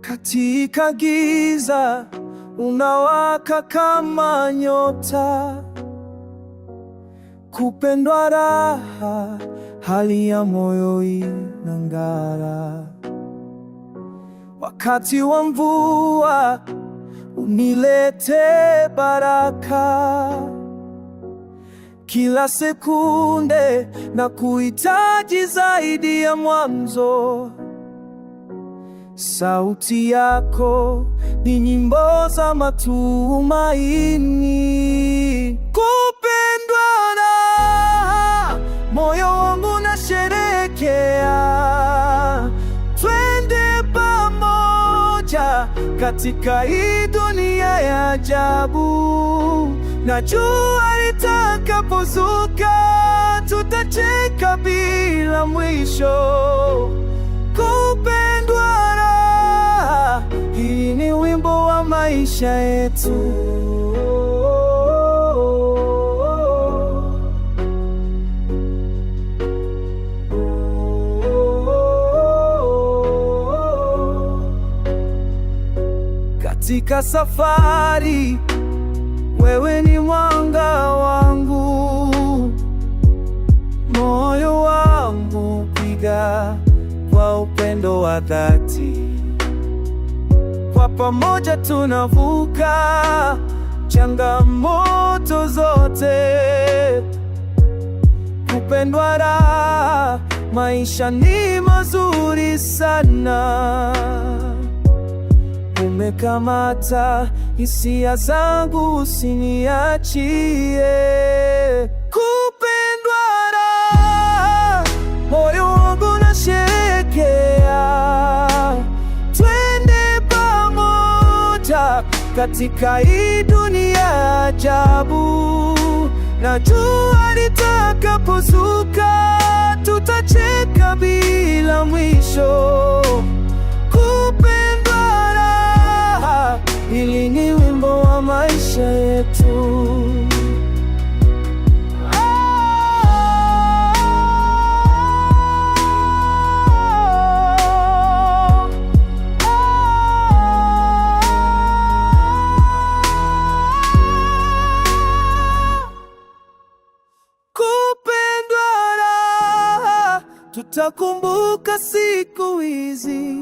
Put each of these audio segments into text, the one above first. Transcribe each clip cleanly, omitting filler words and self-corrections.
Katika giza unawaka kama nyota, kupendwa raha, hali ya moyo inang'ara. Wakati wa mvua unilete baraka, kila sekunde na kuhitaji zaidi ya mwanzo. Sauti yako ni nyimbo za matumaini. Kupendwa raha, moyo wangu nasherehekea. Twende pamoja katika hii dunia ya ajabu. Najua litakapozuka tutacheka bila mwisho. Kupendwa raha, hii ni wimbo wa maisha yetu. Katika safari, wewe ni mwanga wangu, moyo wangu piga kwa upendo wa dhati. Kwa pamoja tunavuka changamoto zote. Kupendwa raha, maisha ni mazuri sana. Umekamata hisia zangu, usiniachie. Kupendwa raha, moyo wangu nasherehekea. Twende pamoja katika hii dunia ya ajabu. Najua litakapozuka tutacheka bila mwisho. Kupendwa raha, hili ni wimbo wa maisha yetu. Kupendwa raha, tutakumbuka siku hizi.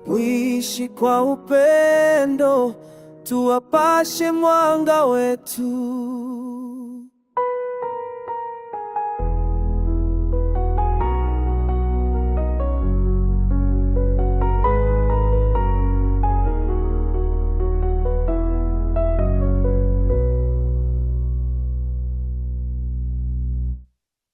Uishi kwa upendo, tuwapashe mwanga wetu.